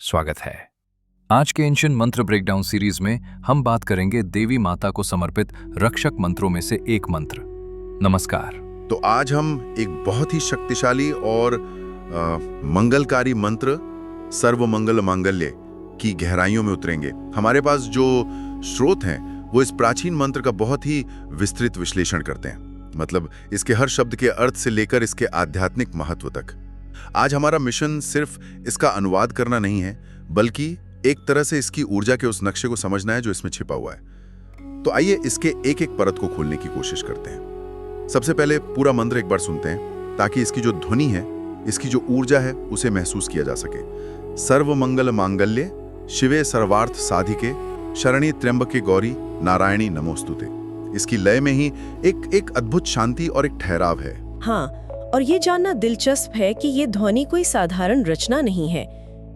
स्वागत है। आज के एंशिएंट मंत्र ब्रेकडाउन सीरीज में हम बात करेंगे देवी माता को समर्पित रक्षक मंत्रों में से एक मंत्र। नमस्कार। तो आज हम एक बहुत ही शक्तिशाली और मंगलकारी मंत्र सर्व मंगल मांगल्य की गहराइयों में उतरेंगे। हमारे पास जो स्रोत हैं वो इस प्राचीन मंत्र का बहुत ही विस्तृत विश्लेषण करते हैं, मतलब इसके हर शब्द के अर्थ से लेकर इसके आध्यात्मिक महत्व तक। आज हमारा मिशन सिर्फ इसका अनुवाद करना नहीं है, बल्कि एक तरह से इसकी ऊर्जा के उस नक्शे को समझना है जो इसमें छिपा हुआ है। तो आइए इसके एक एक परत को खोलने की कोशिश करते हैं। सबसे पहले पूरा मंत्र एक बार सुनते हैं ताकि इसकी जो ध्वनि है, इसकी जो ऊर्जा है, उसे महसूस किया जा सके। सर्व मंगल मांगल्ये शिवे सर्वार्थ साधिके शरणी त्र्यंबके गौरी नारायणी नमोस्तुते। इसकी लय में ही एक अद्भुत शांति और एक ठहराव है। हाँ, और ये जानना दिलचस्प है कि ये ध्वनि कोई साधारण रचना नहीं है।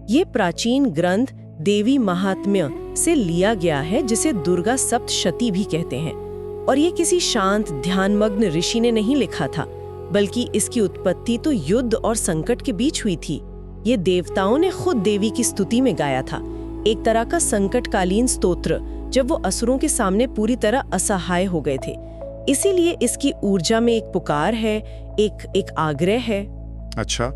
ये प्राचीन ग्रंथ देवी महात्म्य से लिया गया है, जिसे दुर्गा सप्तशती भी कहते हैं। और ये किसी शांत ध्यानमग्न ऋषि ने नहीं लिखा था, बल्कि इसकी उत्पत्ति तो युद्ध और संकट के बीच हुई थी। ये देवताओं ने खुद देवी की स्तुति में गाया था, एक तरह का संकटकालीन स्तोत्र, जब वो असुरों के सामने पूरी तरह असहाय हो गए थे। इसीलिए इसकी ऊर्जा में एक पुकार है, एक आग्रह है। अच्छा,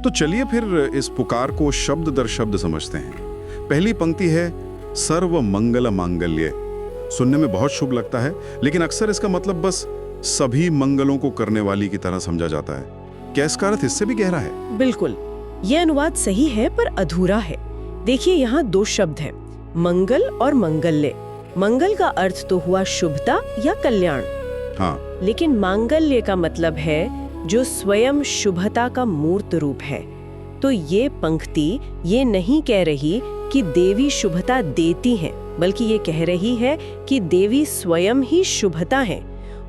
तो चलिए फिर इस पुकार को शब्द दर शब्द समझते हैं। पहली पंक्ति है सर्व मंगल मांगल्य। सुनने में बहुत शुभ लगता है, लेकिन अक्सर इसका मतलब बस सभी मंगलों को करने वाली की तरह समझा जाता है। क्या इसका अर्थ इससे भी गहरा है? बिल्कुल, यह अनुवाद सही है पर अधूरा है। देखिए, यहाँ दो शब्द हैं, मंगल और मंगल्य। मंगल का अर्थ तो हुआ शुभता या कल्याण, हाँ, लेकिन मांगल्य का मतलब है जो स्वयं शुभता का मूर्त रूप है। तो ये पंक्ति ये नहीं कह रही कि देवी शुभता देती हैं, बल्कि ये कह रही है कि देवी स्वयं ही शुभता है।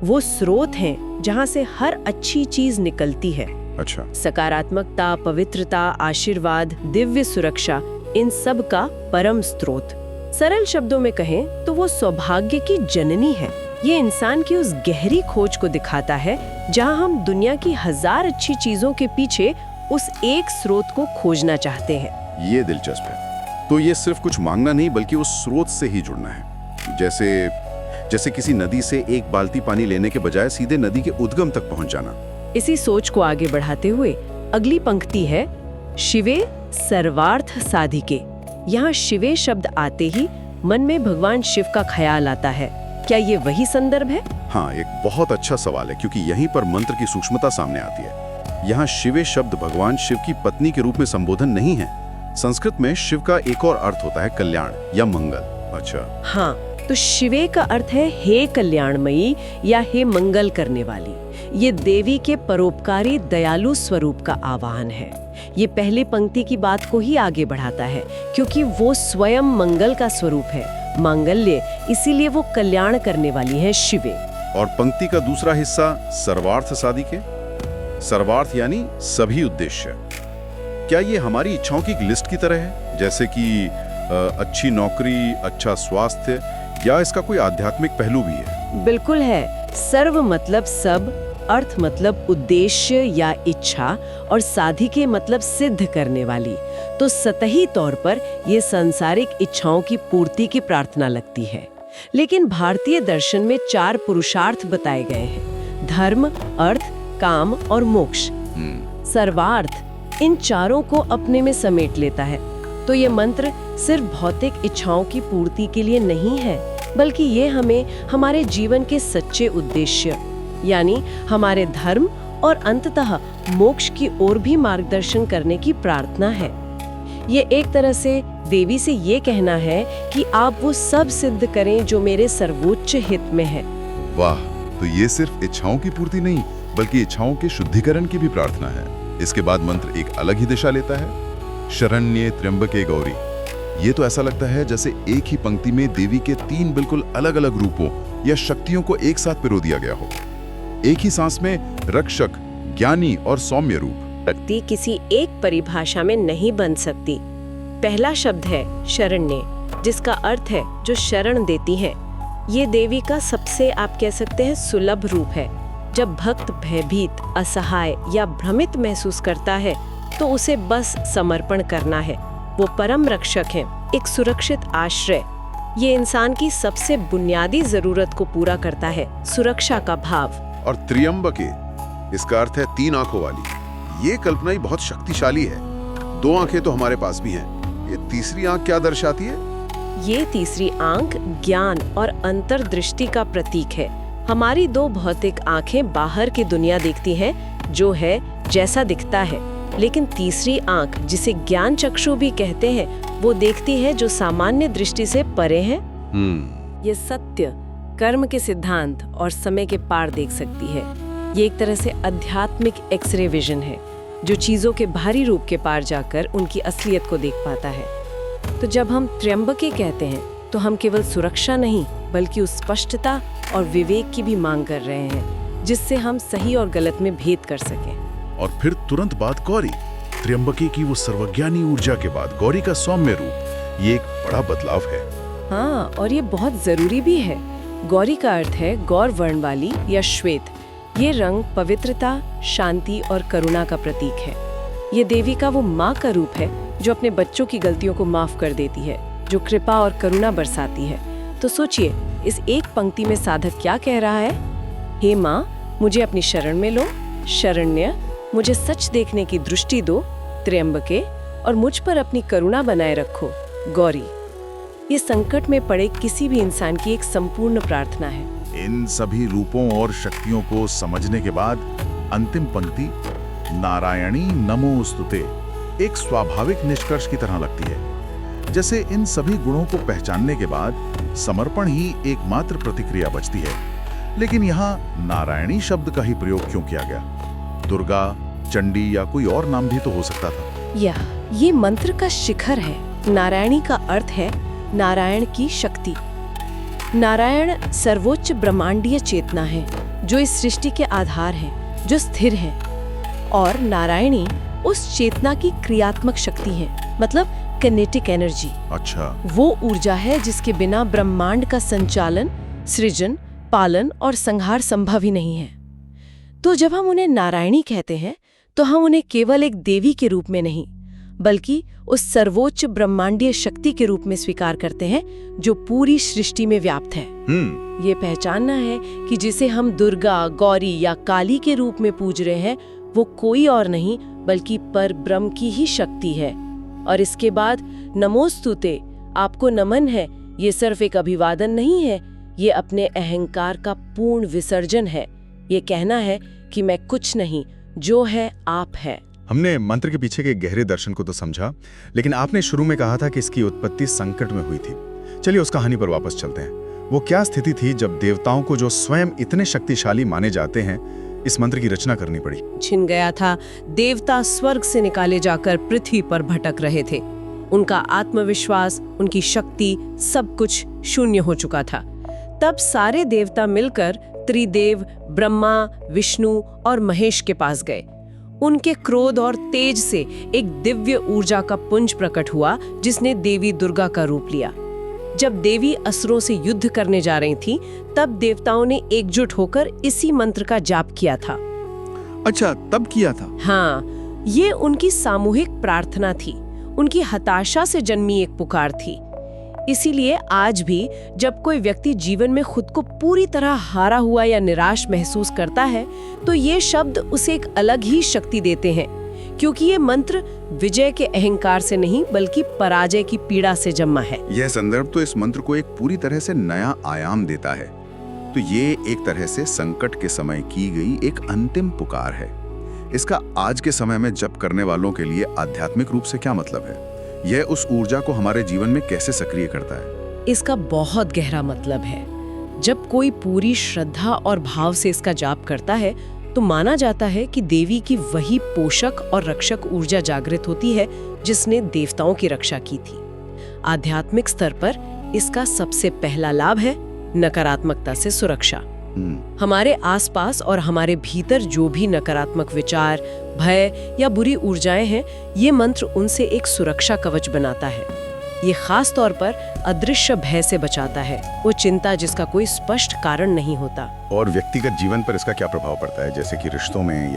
वो स्रोत हैं जहाँ से हर अच्छी चीज निकलती है। अच्छा, सकारात्मकता, पवित्रता, आशीर्वाद, दिव्य सुरक्षा, इन सब का परम स्रोत। सरल शब्दों में कहें तो वो सौभाग्य की जननी है। ये इंसान की उस गहरी खोज को दिखाता है जहां हम दुनिया की हजार अच्छी चीजों के पीछे उस एक स्रोत को खोजना चाहते हैं। ये दिलचस्प है। तो ये सिर्फ कुछ मांगना नहीं, बल्कि उस स्रोत से ही जुड़ना है। जैसे किसी नदी से एक बाल्टी पानी लेने के बजाय सीधे नदी के उद्गम तक पहुंच जाना। इसी सोच को आगे बढ़ाते हुए अगली पंक्ति है शिवे सर्वार्थ साधिके। यहाँ शिवे शब्द आते ही मन में भगवान शिव का ख्याल आता है। क्या ये वही संदर्भ है? हाँ, एक बहुत अच्छा सवाल है, क्योंकि यहीं पर मंत्र की सूक्ष्मता सामने आती है। यहाँ शिवे शब्द भगवान शिव की पत्नी के रूप में संबोधन नहीं है। संस्कृत में शिव का एक और अर्थ होता है कल्याण या मंगल। अच्छा, हाँ, तो शिवे का अर्थ है हे कल्याणमयी या हे मंगल करने वाली। ये देवी के परोपकारी दयालु स्वरूप का आवाहन है। ये पहली पंक्ति की बात को ही आगे बढ़ाता है, क्योंकि वो स्वयं मंगल का स्वरूप है, मांगल्य, इसीलिए वो कल्याण करने वाली है शिवे। और पंक्ति का दूसरा हिस्सा सर्वार्थ साधिके। सर्वार्थ यानी सभी उद्देश्य। क्या ये हमारी इच्छाओं की एक लिस्ट की तरह है, जैसे कि अच्छी नौकरी, अच्छा स्वास्थ्य, या इसका कोई आध्यात्मिक पहलू भी है? बिल्कुल है। सर्व मतलब सब, अर्थ मतलब उद्देश्य या इच्छा, और साधिके मतलब सिद्ध करने वाली। तो सतही तौर पर ये सांसारिक इच्छाओं की पूर्ति की प्रार्थना लगती है। लेकिन भारतीय दर्शन में 4 पुरुषार्थ बताए गए हैं: धर्म, अर्थ, काम और मोक्ष। सर्वार्थ इन चारों को अपने में समेट लेता है। तो ये मंत्र सिर्फ भौतिक इच्छाओं की पूर्ति के लिए नहीं है, बल्कि ये हमें हमारे जीवन के सच्चे उद्देश्य, यानी हमारे धर्म और अंततः मोक्ष की ओर भी मार्गदर्शन करने की प्रार्थना है। ये एक तरह से देवी से ये कहना है कि आप वो सब सिद्ध करें जो मेरे सर्वोच्च हित में है। वाह, तो ये सिर्फ इच्छाओं की पूर्ति नहीं, बल्कि इच्छाओं के शुद्धिकरण की भी प्रार्थना है। इसके बाद मंत्र एक अलग ही दिशा लेता है, शरण्ये त्र्यंबके गौरी। ये तो ऐसा लगता है जैसे एक ही पंक्ति में देवी के 3 बिल्कुल अलग अलग रूपों या शक्तियों को एक साथ पिरो दिया गया हो। एक ही सांस में रक्षक, ज्ञानी और सौम्य रूप। शक्ति किसी एक परिभाषा में नहीं बन सकती। पहला शब्द है शरण्य, जिसका अर्थ है जो शरण देती हैं। ये देवी का सबसे, आप कह सकते हैं, सुलभ रूप है। जब भक्त भयभीत, असहाय या भ्रमित महसूस करता है तो उसे बस समर्पण करना है। वो परम रक्षक हैं, एक सुरक्षित आश्रय। ये इंसान की सबसे बुनियादी जरूरत को पूरा करता है, सुरक्षा का भाव। और त्र्यंबके, इसका अर्थ है 3 आंखों वाली। ये कल्पना ही बहुत शक्तिशाली है। 2 आंखें तो हमारे पास भी हैं। ये तीसरी आंख क्या दर्शाती है? ये तीसरी आंख ज्ञान और अंतर्दृष्टि का प्रतीक है। हमारी 2 भौतिक आंखें बाहर की दुनिया देखती हैं, जो है जैसा दिखता है, लेकिन तीसरी आंख, जिसे ज्ञान चक्षु भी कहते हैं, वो देखती है जो सामान्य दृष्टि से परे है। ये सत्य, कर्म के सिद्धांत और समय के पार देख सकती है। ये एक तरह से आध्यात्मिक एक्सरे विजन है, जो चीजों के बाहरी रूप के पार जाकर उनकी असलियत को देख पाता है। तो जब हम त्र्यंबके कहते हैं, तो हम केवल सुरक्षा नहीं, बल्कि उस स्पष्टता और विवेक की भी मांग कर रहे हैं, जिससे हम सही और गलत में भेद कर सकें। और फिर तुरंत बाद गौरी, त्र्यंबके की वो सर्वज्ञानी ऊर्जा के बाद गौरी का सौम्य रूप, ये एक बड़ा बदलाव है। हाँ, और ये बहुत जरूरी भी है। गौरी का अर्थ है गौर वर्ण वाली या श्वेत। ये रंग पवित्रता, शांति और करुणा का प्रतीक है। ये देवी का वो माँ का रूप है जो अपने बच्चों की गलतियों को माफ कर देती है, जो कृपा और करुणा बरसाती है। तो सोचिए, इस एक पंक्ति में साधक क्या कह रहा है? हे माँ, मुझे अपनी शरण में लो, शरण्य, मुझे सच देखने की दृष्टि दो, त्र्यंबके, और मुझ पर अपनी करुणा बनाए रखो, गौरी। ये संकट में पड़े किसी भी इंसान की एक संपूर्ण प्रार्थना है। इन सभी रूपों और शक्तियों को समझने के बाद अंतिम पंक्ति, नारायणी नमोस्तुते, एक स्वाभाविक निष्कर्ष की तरह लगती है। जैसे इन सभी गुणों को पहचानने के बाद समर्पण ही एकमात्र प्रतिक्रिया बचती है। लेकिन यहाँ नारायणी शब्द का ही प्रयोग क्यों किया गया? दुर्गा, चंडी या कोई और नाम भी तो हो सकता था। ये मंत्र का शिखर है। नारायणी का अर्थ है नारायण की शक्ति। नारायण सर्वोच्च ब्रह्मांडीय चेतना है, जो इस सृष्टि के आधार है, जो स्थिर है। और नारायणी उस चेतना की क्रियात्मक शक्ति है, मतलब किनेटिक एनर्जी। अच्छा, वो ऊर्जा है जिसके बिना ब्रह्मांड का संचालन, सृजन, पालन और संहार संभव ही नहीं है। तो जब हम उन्हें नारायणी कहते हैं, तो हम उन्हें केवल एक देवी के रूप में नहीं, बल्कि उस सर्वोच्च ब्रह्मांडीय शक्ति के रूप में स्वीकार करते हैं, जो पूरी सृष्टि में व्याप्त है। ये पहचानना है कि जिसे हम दुर्गा, गौरी या काली के रूप में पूज रहे हैं, वो कोई और नहीं बल्कि पर ब्रह्म की ही शक्ति है। और इसके बाद नमोस्तुते, आपको नमन है, ये सिर्फ एक अभिवादन नहीं है, ये अपने अहंकार का पूर्ण विसर्जन है। ये कहना है कि मैं कुछ नहीं, जो है आप है। हमने मंत्र के पीछे के गहरे दर्शन को तो समझा, लेकिन आपने शुरू में कहा था कि इसकी उत्पत्ति संकट में हुई थी। चलिए उस कहानी पर वापस चलते हैं। वो क्या स्थिति थी जब देवताओं को, जो स्वयं इतने शक्तिशाली माने जाते हैं, इस मंत्र की रचना करनी पड़ी? छिन गया था। देवता स्वर्ग से निकाले जाकर पृथ्वी पर भटक रहे थे। उनका आत्मविश्वास, उनकी शक्ति, सब कुछ शून्य हो चुका था। तब सारे देवता मिलकर त्रिदेव ब्रह्मा, विष्णु और महेश के पास गए। उनके क्रोध और तेज से एक दिव्य ऊर्जा का पुंज प्रकट हुआ, जिसने देवी दुर्गा का रूप लिया। जब देवी असुरों से युद्ध करने जा रही थी, तब देवताओं ने एकजुट होकर इसी मंत्र का जाप किया था। अच्छा, तब किया था? हाँ, ये उनकी सामूहिक प्रार्थना थी, उनकी हताशा से जन्मी एक पुकार थी। इसीलिए आज भी जब कोई व्यक्ति जीवन में खुद को पूरी तरह हारा हुआ या निराश महसूस करता है, तो ये शब्द उसे एक अलग ही शक्ति देते हैं, क्योंकि ये मंत्र विजय के अहंकार से नहीं बल्कि पराजय की पीड़ा से जन्मा है। यह संदर्भ तो इस मंत्र को एक पूरी तरह से नया आयाम देता है। तो ये एक तरह से संकट के समय की गई एक अंतिम पुकार है। इसका आज के समय में जप करने वालों के लिए आध्यात्मिक रूप से क्या मतलब है? यह उस ऊर्जा को हमारे जीवन में कैसे सक्रिय करता है? इसका बहुत गहरा मतलब है। जब कोई पूरी श्रद्धा और भाव से इसका जाप करता है, तो माना जाता है कि देवी की वही पोषक और रक्षक ऊर्जा जागृत होती है जिसने देवताओं की रक्षा की थी। आध्यात्मिक स्तर पर इसका सबसे पहला लाभ है नकारात्मकता से सुरक्षा। हमारे आसपास और हमारे भीतर जो भी नकारात्मक विचार, भय या बुरी ऊर्जाएं हैं, ये मंत्र उनसे एक सुरक्षा कवच बनाता है। ये खास तौर पर अदृश्य भय से बचाता है, वो चिंता जिसका कोई स्पष्ट कारण नहीं होता। और व्यक्तिगत जीवन पर इसका क्या प्रभाव पड़ता है, जैसे कि रिश्तों में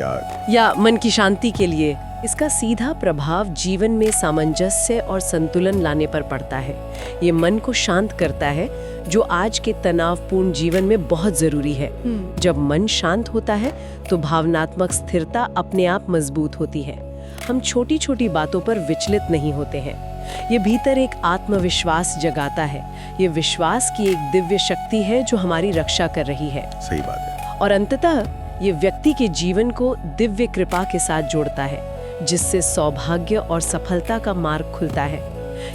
या मन की शांति के लिए? इसका सीधा प्रभाव जीवन में सामंजस्य और संतुलन लाने पर पड़ता है। ये मन को शांत करता है, जो आज के तनावपूर्ण जीवन में बहुत जरूरी है। जब मन शांत होता है तो भावनात्मक स्थिरता अपने आप मजबूत होती है। हम छोटी छोटी बातों पर विचलित नहीं होते हैं। ये भीतर एक आत्मविश्वास जगाता है। ये विश्वास की एक दिव्य शक्ति है जो हमारी रक्षा कर रही है। सही बात है। और अंततः ये व्यक्ति के जीवन को दिव्य कृपा के साथ जोड़ता है, जिससे सौभाग्य और सफलता का मार्ग खुलता है।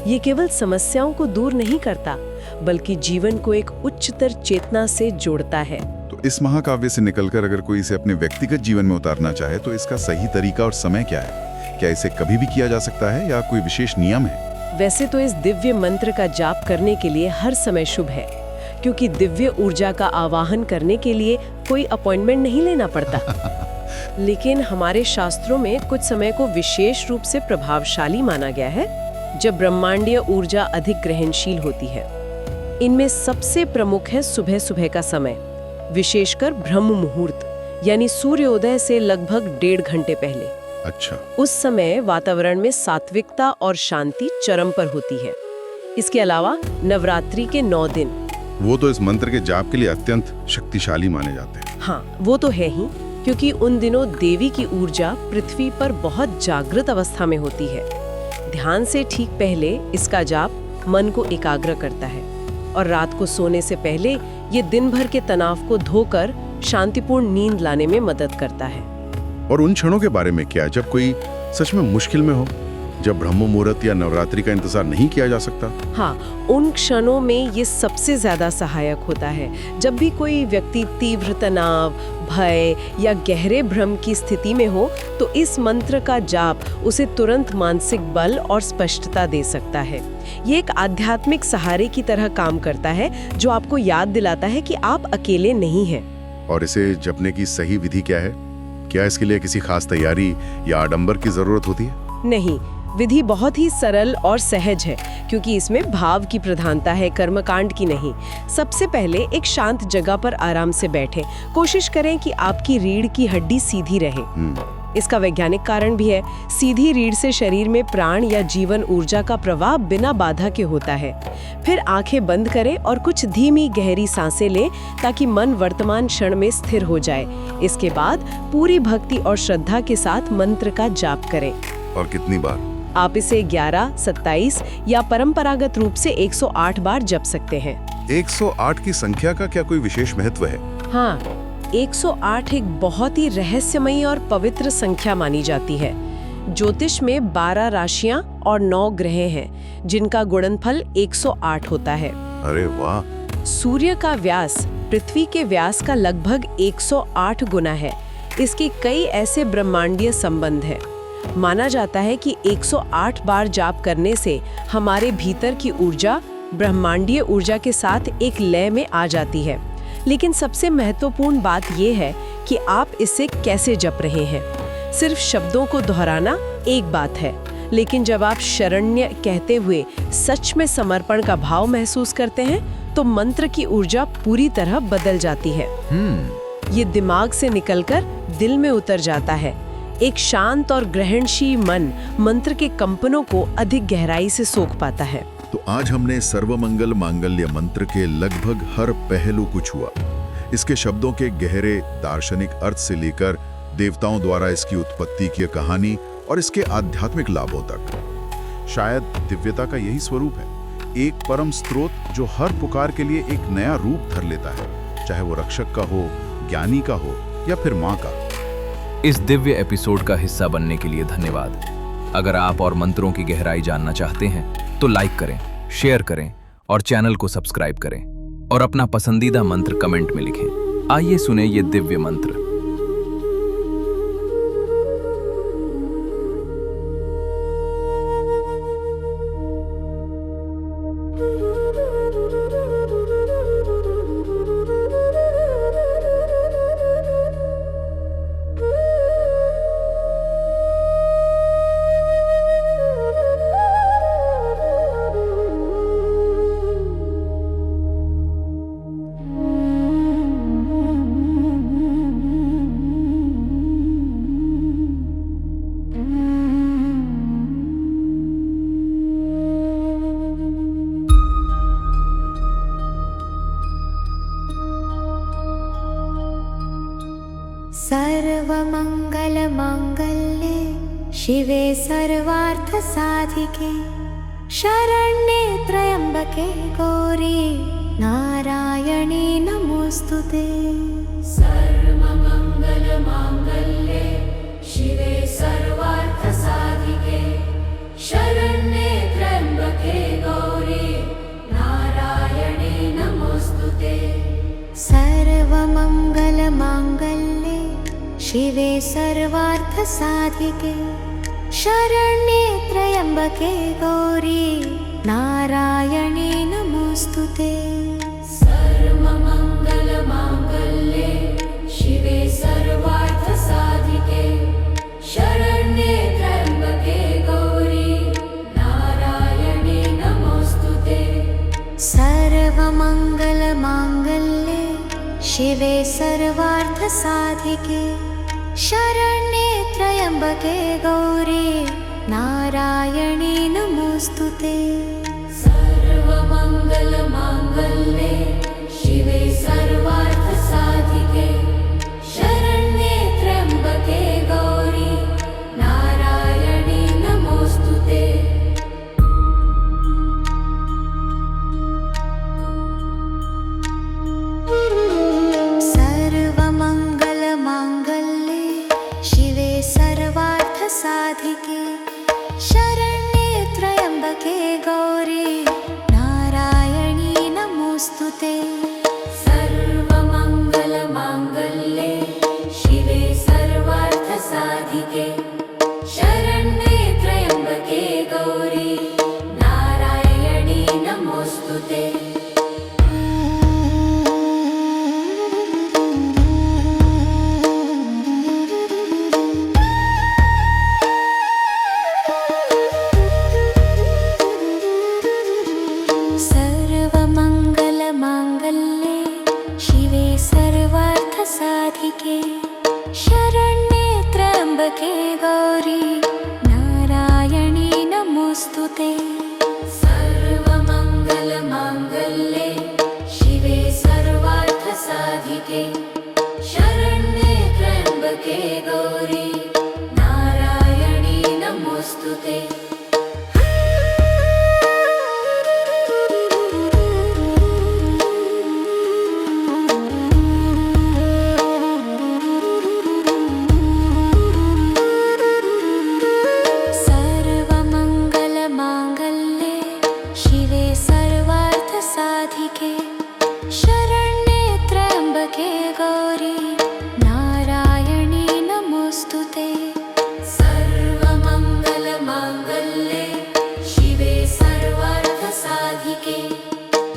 ये केवल समस्याओं को दूर नहीं करता, बल्कि जीवन को एक उच्चतर चेतना से जोड़ता है। तो इस महाकाव्य से निकलकर अगर कोई इसे अपने व्यक्तिगत जीवन में उतारना चाहे तो इसका सही तरीका और समय क्या है? क्या इसे कभी भी किया जा सकता है या कोई विशेष नियम है? वैसे तो इस दिव्य मंत्र का जाप करने के लिए हर समय शुभ है, क्योंकि दिव्य ऊर्जा का आवाहन करने के लिए कोई अपॉइंटमेंट नहीं लेना पड़ता। लेकिन हमारे शास्त्रों में कुछ समय को विशेष रूप से प्रभावशाली माना गया है, जब ब्रह्मांडीय ऊर्जा अधिक ग्रहणशील होती है। इनमें सबसे प्रमुख है सुबह सुबह का समय, विशेषकर ब्रह्म मुहूर्त, यानी सूर्योदय से लगभग 1.5 घंटे पहले। अच्छा। उस समय वातावरण में सात्विकता और शांति चरम पर होती है। इसके अलावा नवरात्रि के 9 दिन, वो तो इस मंत्र के जाप के लिए अत्यंत शक्तिशाली माने जाते हैं। हाँ, वो तो है ही, क्योंकि उन दिनों देवी की ऊर्जा पृथ्वी पर बहुत जागृत अवस्था में होती है। ध्यान से ठीक पहले इसका जाप मन को एकाग्र करता है, और रात को सोने से पहले ये दिन भर के तनाव को धोकर शांतिपूर्ण नींद लाने में मदद करता है। और उन क्षणों के बारे में क्या, जब कोई सच में मुश्किल में हो, जब ब्रह्म मुहूर्त या नवरात्रि का इंतजार नहीं किया जा सकता? हाँ, उन क्षणों में ये सबसे ज्यादा सहायक होता है। जब भी कोई व्यक्ति तीव्र तनाव, भय या गहरे भ्रम की स्थिति में हो, तो इस मंत्र का जाप उसे तुरंत मानसिक बल और स्पष्टता दे सकता है। ये एक आध्यात्मिक सहारे की तरह काम करता है, जो आपको याद दिलाता है कि आप अकेले नहीं हैं। और इसे जपने की सही विधि क्या है? क्या इसके लिए किसी खास तैयारी या आडंबर की जरूरत होती है? नहीं, विधि बहुत ही सरल और सहज है, क्योंकि इसमें भाव की प्रधानता है, कर्मकांड की नहीं। सबसे पहले एक शांत जगह पर आराम से बैठें। कोशिश करें कि आपकी रीढ़ की हड्डी सीधी रहे। इसका वैज्ञानिक कारण भी है। सीधी रीढ़ से शरीर में प्राण या जीवन ऊर्जा का प्रवाह बिना बाधा के होता है। फिर आंखें बंद करें और कुछ धीमी गहरी सांसें लें, ताकि मन वर्तमान क्षण में स्थिर हो जाए। इसके बाद पूरी भक्ति और श्रद्धा के साथ मंत्र का जाप करें। और कितनी बार? आप इसे 11, 27 या परंपरागत रूप से 108 बार जप सकते हैं। 108 की संख्या का क्या कोई विशेष महत्व है? हाँ, 108 एक बहुत ही रहस्यमयी और पवित्र संख्या मानी जाती है। ज्योतिष में 12 राशियां और 9 ग्रह हैं, जिनका गुणनफल 108 होता है। अरे वाह! सूर्य का व्यास पृथ्वी के व्यास का लगभग 108 गुना है। इसके कई ऐसे ब्रह्मांडीय संबंध हैं। माना जाता है कि 108 बार जाप करने से हमारे भीतर की ऊर्जा ब्रह्मांडीय ऊर्जा के साथ एक लय में आ जाती है। लेकिन सबसे महत्वपूर्ण बात यह है कि आप इसे कैसे जप रहे हैं। सिर्फ शब्दों को दोहराना एक बात है, लेकिन जब आप शरण्य कहते हुए सच में समर्पण का भाव महसूस करते हैं, तो मंत्र की ऊर्जा पूरी तरह बदल जाती है। ये दिमाग से निकलकर दिल में उतर जाता है। एक शांत और ग्रहणशील मन मंत्र के कंपनों को अधिक गहराई से सोख पाता है। तो आज हमने सर्वमंगल मांगल्य मंत्र के लगभग हर पहलू को छुआ। इसके शब्दों के गहरे दार्शनिक अर्थ से लेकर देवताओं द्वारा इसकी उत्पत्ति की कहानी और इसके आध्यात्मिक लाभों तक। शायद दिव्यता का यही स्वरूप है, एक परम स्रोत जो हर पुकार के लिए एक नया रूप धर लेता है, चाहे वो रक्षक का हो, ज्ञानी का हो या फिर माँ का। इस दिव्य एपिसोड का हिस्सा बनने के लिए धन्यवाद। अगर आप और मंत्रों की गहराई जानना चाहते हैं तो लाइक करें, शेयर करें और चैनल को सब्सक्राइब करें और अपना पसंदीदा मंत्र कमेंट में लिखें। आइए सुने ये दिव्य मंत्र। सर्वमङ्गलमाङ्गल्ये शिवे सर्वार्थसाधिके शरण्ये त्र्यम्बके गौरी नारायणी नमोऽस्तुते। सर्वमङ्गलमाङ्गल्ये शिवे सर्वार्थसाधिके शरण्ये त्र्यम्बके गौरी नारायणी नमोऽस्तुते। सर्वमङ्गलमाङ्गल्ये शिवे सर्वार्थसाधिके शरण्ये त्र्यम्बके गौरी नारायणी नमोऽस्तुते। सर्वमङ्गलमाङ्गल्ये शिवे सर्वार्थसाधिके शरण्ये त्र्यम्बके गौरी नारायणी नमोऽस्तुते। सर्वमङ्गलमाङ्गल्ये शिवे सर्वार्थसाधिके शरण्ये त्र्यम्बके गौरी नारायणी नमोऽस्तुते। सर्वमङ्गलमाङ्गल्ये शिवे सर्वार्थसाधिके शरण्ये त्र्यम्बके गौरी नारायणी नमोऽस्तुते। सर्वमङ्गलमाङ्गल्ये शिवे सर्वार्थसाधिके शरण्ये त्र्यम्बके गौरी नारायणी नमोऽस्तुते। सर्वमङ्गलमाङ्गल्ये शिवे सर्वार्थसाधिके शरण्ये त्र्यम्बके गौरी नारायणी नमोऽस्तुते। सर्वमङ्गलमाङ्गल्ये शिवे सर्वार्थसाधिके शरण्ये त्र्यम्बके गौरी नारायणी नमोऽस्तुते। सर्वमङ्गलमाङ्गल्ये शिवे सर्वार्थसाधिके शरण्ये त्र्यम्बके गौरी नारायणी नमोऽस्तुते। सर्वमङ्गलमाङ्गल्ये शिवे सर्वार्थसाधिके शरण्ये त्र्यम्बके गौरी नारायणी नमोऽस्तुते। सर्वमङ्गलमाङ्गल्ये शिवे सर्वार्थसाधिके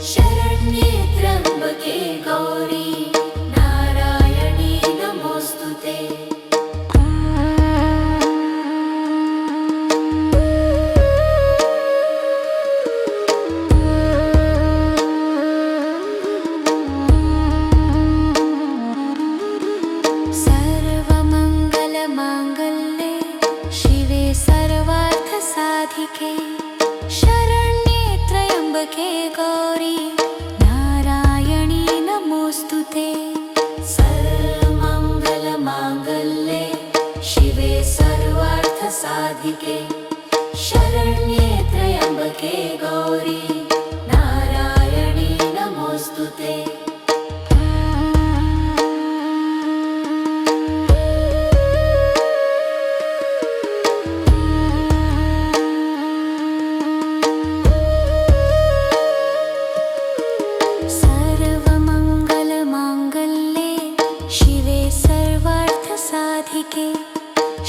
शरण्ये त्र्यम्बके गौरी नारायणी नमोऽस्तुते। सर्वमङ्गलमाङ्गल्ये शिवे सर्वार्थसाधिके शरण्ये त्र्यम्बके गौरी नारायणी नमोऽस्तुते। सर्वमङ्गलमाङ्गल्ये शिवे सर्वार्थसाधिके शरण्ये त्र्यम्बके गौरी नारायणी नमोऽस्तुते। सर्वमङ्गलमाङ्गल्ये शिवे सर्वार्थसाधिके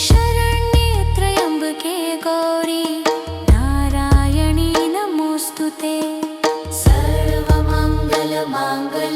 शरण्ये त्र्यम्बके गौरी नारायणी नमोऽस्तुते। सर्वमङ्गलमाङ्गल्ये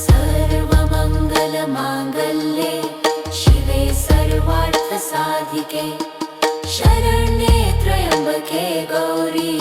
सर्वमङ्गलमाङ्गल्ये शिवे सर्वार्थसाधिके शरण्ये त्र्यम्बके गौरी